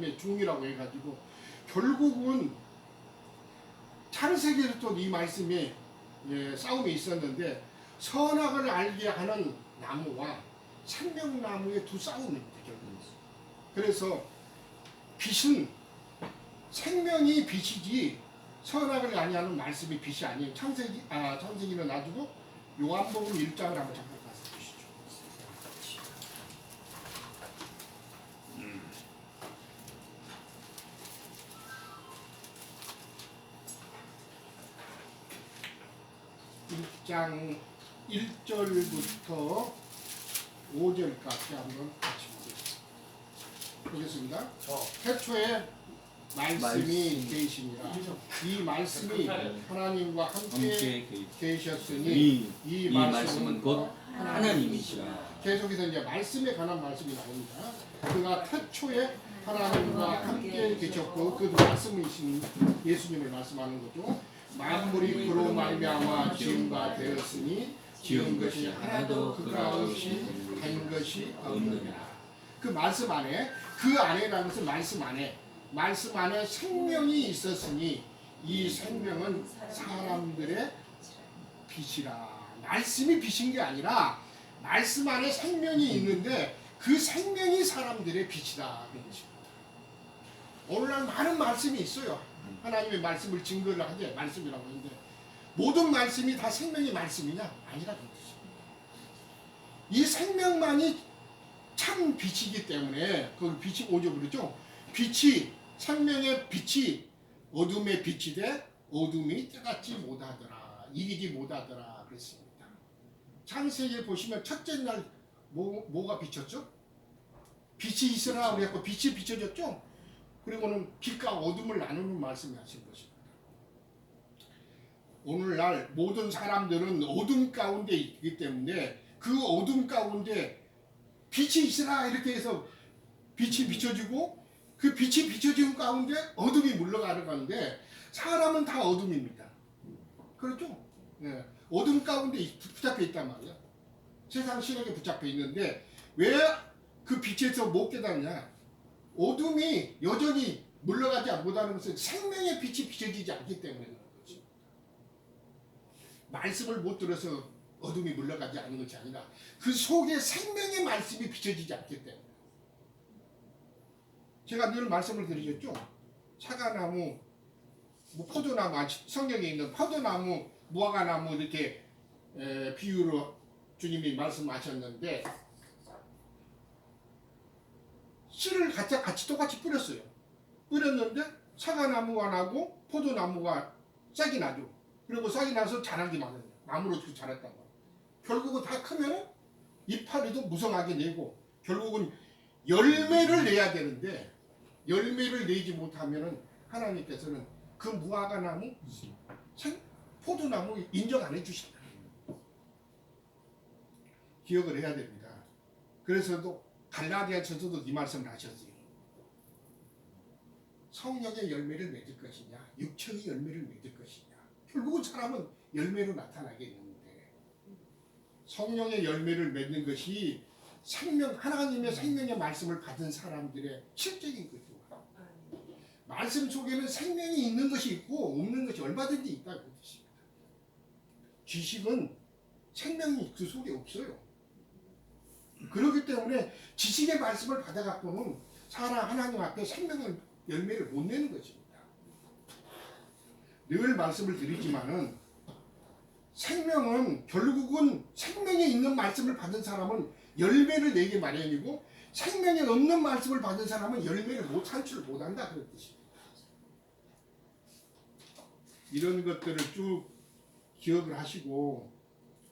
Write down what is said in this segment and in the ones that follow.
하나님의 종이라고 해가지고 결국은 창세기에서 또 이 말씀이 싸움이 있었는데 선악을 알게 하는 나무와 생명나무의 두 싸움입니다. 결국은. 그래서 빛은 생명이 빛이지 선악을 아니하는 말씀이 빛이 아니에요. 창세기는 놔두고 요한복음 1장을 한번 잠깐 가서 보시죠. 1장 1절부터 5절까지 한번 같이 보겠습니다. 태초에 말씀이 계시니라. 이 말씀이 하나님과 함께 계셨으니 이 말씀은 곧 하나님이시라. 계속해서 이제 말씀에 관한 말씀이 나옵니다. 그가 태초에 하나님과 함께 계셨고 그 말씀이신 예수님을 말씀하는 거죠. 만물이 그로 말미암아 지은 바 되었으니 지은 것이 하나도 그가 없이 된 것이 없느니라. 그 말씀 안에, 그 안에라는 것은 말씀 안에 생명이 있었으니 이 생명은 사람들의 빛이라. 말씀이 빛인 게 아니라 말씀 안에 생명이 있는데 그 생명이 사람들의 빛이다. 오늘날 많은 말씀이 있어요. 하나님의 말씀을 증거를 하되 말씀이라고 하는데 모든 말씀이 다 생명의 말씀이냐? 아니라는 뜻입니다. 이 생명만이 참 빛이기 때문에 그걸 빛이 오죠 그러죠. 빛이 생명의 빛이 어둠의 빛이 돼 어둠이 깨닫지 못하더라, 이기지 못하더라 그랬습니다. 창세기에 보시면 첫째 날 뭐가 비쳤죠? 빛이 있으라 그랬고 빛이 비춰졌죠. 그리고는 빛과 어둠을 나누는 말씀을 하신 것입니다. 오늘날 모든 사람들은 어둠 가운데 있기 때문에 그 어둠 가운데 빛이 있으라 이렇게 해서 빛이 비춰지고 그 빛이 비춰지는 가운데 어둠이 물러가는데 사람은 다 어둠입니다. 그렇죠? 네. 어둠 가운데 붙잡혀 있단 말이야. 세상 신에게 붙잡혀 있는데 왜 그 빛에서 못 깨닫냐? 어둠이 여전히 물러가지 못하는 것은 생명의 빛이 비춰지지 않기 때문에 그런 거죠. 말씀을 못 들어서 어둠이 물러가지 않는 것이 아니라 그 속에 생명의 말씀이 비춰지지 않기 때문에. 제가 늘 말씀을 드리셨죠. 사과나무, 포도나무, 성경에 있는 포도나무, 무화과나무 이렇게 비유로 주님이 말씀하셨는데 씨를 같이 똑같이 뿌렸어요. 뿌렸는데 사과나무가 나고 포도나무가 싹이 나죠. 그리고 싹이 나서 자라기 마련이에요. 나무로 자랐단 말이에요. 결국은 다 크면 이파리도 무성하게 내고 결국은 열매를 내야 되는데 열매를 내지 못하면 하나님께서는 그 무화과나무, 포도나무 인정 안 해주신다. 기억을 해야 됩니다. 그래서도 갈라디아서도 이 말씀을 하셨어요. 성령의 열매를 맺을 것이냐, 육체의 열매를 맺을 것이냐. 결국은 사람은 열매로 나타나게 있는데 성령의 열매를 맺는 것이 하나님의 생명의 말씀을 받은 사람들의 실적인 거죠. 말씀 속에는 생명이 있는 것이 있고 없는 것이 얼마든지 있다는 뜻입니다. 지식은 생명이 그 속에 없어요. 그렇기 때문에 지식의 말씀을 받아갖고는 하나님 앞에 생명의 열매를 못 내는 것입니다. 늘 말씀을 드리지만은 생명은 결국은 생명에 있는 말씀을 받은 사람은 열매를 내기 마련이고 생명에 없는 말씀을 받은 사람은 열매를 산출을 못한다 그런 뜻입니다. 이런 것들을 쭉 기억을 하시고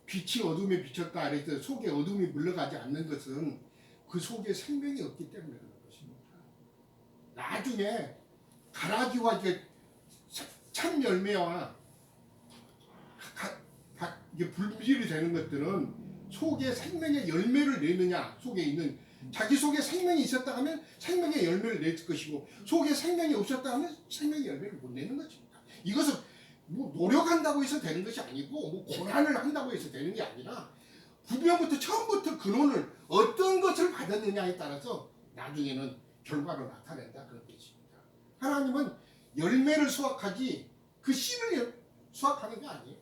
빛이 어둠에 비쳤다 그래서 속에 어둠이 물러가지 않는 것은 그 속에 생명이 없기 때문에 그런 것입니다. 나중에 가라지와 이제 참 열매와 이게 분별이 되는 것들은 속에 생명의 열매를 내느냐, 속에 있는 자기 속에 생명이 있었다 하면 생명의 열매를 낼 것이고 속에 생명이 없었다 하면 생명의 열매를 못 내는 것입니다. 이것은 뭐 노력한다고 해서 되는 것이 아니고 뭐 고난을 한다고 해서 되는 게 아니라 처음부터 근원을 어떤 것을 받았느냐에 따라서 나중에는 결과로 나타낸다 그런 뜻입니다. 하나님은 열매를 수확하지 그 씨를 수확하는 게 아니에요.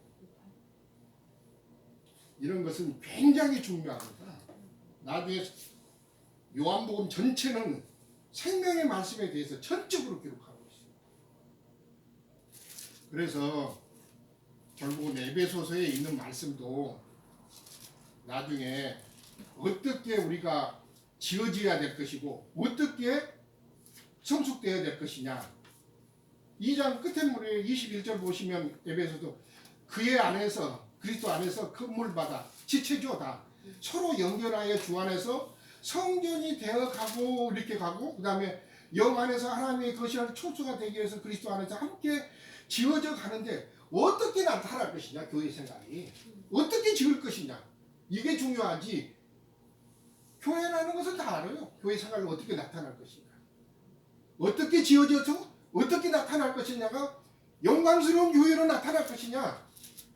이런 것은 굉장히 중요합니다. 나중에 요한복음 전체는 생명의 말씀에 대해서 전적으로 기록하고 있습니다. 그래서 결국은 에베소서에 있는 말씀도 나중에 어떻게 우리가 지어져야 될 것이고 어떻게 성숙되어야 될 것이냐. 2장 끝에 무리 21절 보시면 에베소도 그의 안에서 그리스도 안에서 건물마다 지체조다 서로 연결하여 주 안에서 성전이 되어가고 이렇게 가고 그 다음에 영 안에서 하나님의 거시할 촉수가 되기 위해서 그리스도 안에서 함께 지어져 가는데 어떻게 나타날 것이냐. 교회 생각이 어떻게 지을 것이냐 이게 중요하지. 교회라는 것은 다 알아요. 교회 생활이 어떻게 나타날 것인가 어떻게 지어져서 어떻게 나타날 것이냐가 영광스러운 교회로 나타날 것이냐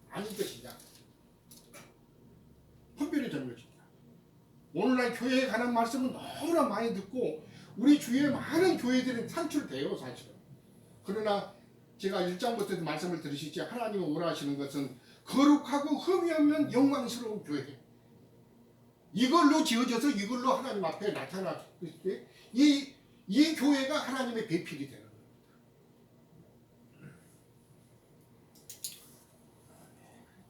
아닐 것이냐 판별이 되는 것입니다. 오늘날 교회에 관한 말씀은 너무나 많이 듣고 우리 주위에 많은 교회들은 산출돼요 사실은. 그러나 제가 1장부터 말씀을 들으시지 하나님이 원하시는 것은 거룩하고 흠이 없는 영광스러운 교회 이걸로 지어져서 이걸로 하나님 앞에 나타날 때 이 교회가 하나님의 배필이 되는 겁니다.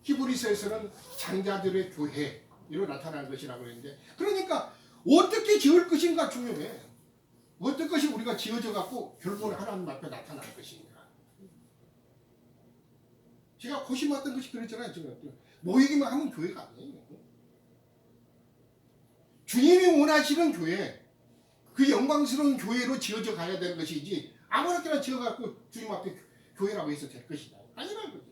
히브리서에서는 장자들의 교회로 나타난 것이라고 했는데 그러니까 어떻게 지을 것인가 중요해. 어떤 것이 우리가 지어져 갖고 결국은 하나님 앞에 나타날 것인가. 제가 고심했던 것이 그랬잖아요. 모이기만 하면 교회가 아니에요. 주님이 원하시는 교회 그 영광스러운 교회로 지어져 가야 되는 것이지 아무렇게나 지어갖고 주님 앞에 교회라고 해서 될 것이다 아니라는 거죠.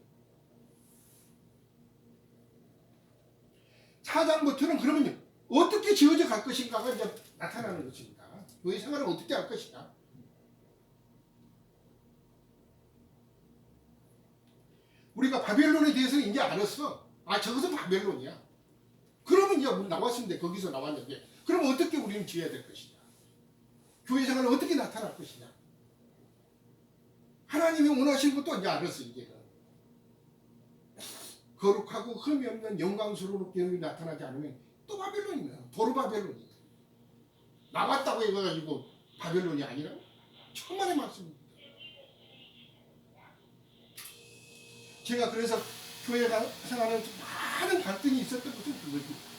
4장부터는 그러면 어떻게 지어져 갈 것인가가 이제 나타나는 것입니다. 교회 생활을 어떻게 할 것이냐. 우리가 바벨론에 대해서는 이제 알았어. 아 저것은 바벨론이야. 그러면 이제 우리 나왔는데 거기서 나왔는데 그럼 어떻게 우리는 지어야 될 것이냐. 교회 생활은 어떻게 나타날 것이냐. 하나님이 원하시는 것도 이제 알았어 이제는. 거룩하고 흠이 없는 영광스러운 교회가 나타나지 않으면 또 바벨론이야. 도로 바벨론이야. 나왔다고 해가지고 바벨론이 아니라 천만의 말씀입니다. 제가 그래서 교회 생활에 많은 갈등이 있었던 것은 그거죠.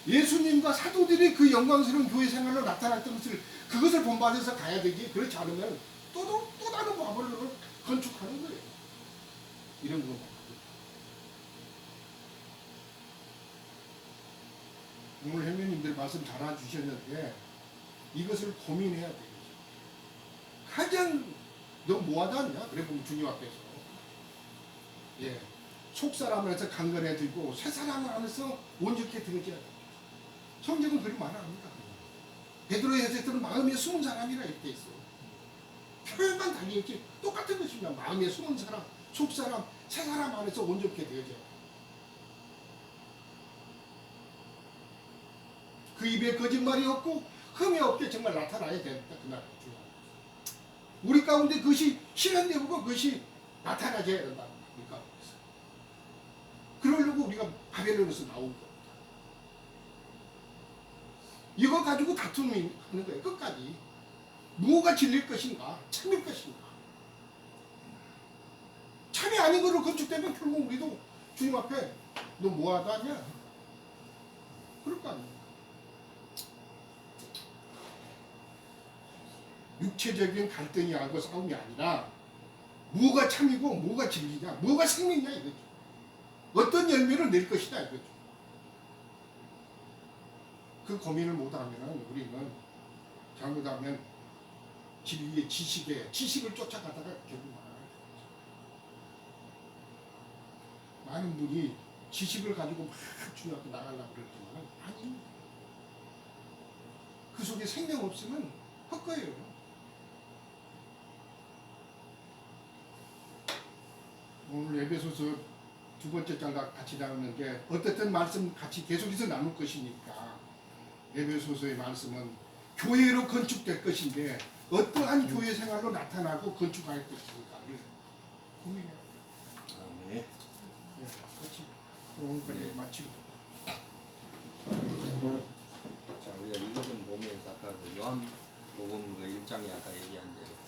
예수님과 사도들이 그 영광스러운 교회 생활로 나타났던 것을 그것을 본받아서 가야 되지. 그렇지 않으면 또 다른 바벨론을 건축하는 거예요. 이런 거. 오늘 형님들 말씀 잘 주셨는데 이것을 고민해야 돼요. 가장 너 뭐하다 하냐? 그래 보면 주님 앞에서 예, 속사람을 해서 강건해지고 새사람을 하면서 온전케 되어져야 돼. 성경은 그리 말합니다. 베드로의 해석들은 마음에 숨은 사람이라 이렇게 있어. 표현만 달리겠지 똑같은 것입니다. 마음에 숨은 사람, 속사람, 새사람 안에서 온전케 되어져야 돼. 그 입에 거짓말이 없고 흠이 없게 정말 나타나야 된다. 그날 우리 가운데 그것이 실현되고 그것이 나타나져야 된다. 우리 가운데서. 그러려고 우리가 바벨론에서 나온 겁니다. 이거 가지고 다툼이 하는 거예요. 끝까지. 뭐가 진릴 것인가? 참일 것인가? 참이 아닌 거로 건축되면 결국 우리도 주님 앞에 너 뭐하다 하냐? 그럴 거 아니에요. 육체적인 갈등이 아니고 싸움이 아니라 뭐가 참이고 뭐가 진리냐, 뭐가 생명이냐 이거죠. 어떤 열매를 낼 것이다 이거죠. 그 고민을 못하면 우리는 잘못하면 진리의 지식을 쫓아가다가 결국 많은 분이 지식을 가지고 막 중요하게 나가려고 그랬지만 아니 그 속에 생명 없으면 헛거예요. 오늘 에베소서 두 번째 장 같이 나누는데 어쨌든 말씀 같이 계속해서 나눌 것이니까 에베소서의 말씀은 교회로 건축될 것인데 어떠한 교회 생활로 나타나고 건축할 것인가를 고민해요. 네. 네, 그렇지. 오늘까지 마치고. 자, 우리가 읽어본 보면서 아까 그 요한복음 그 1장에 아까 얘기한 대로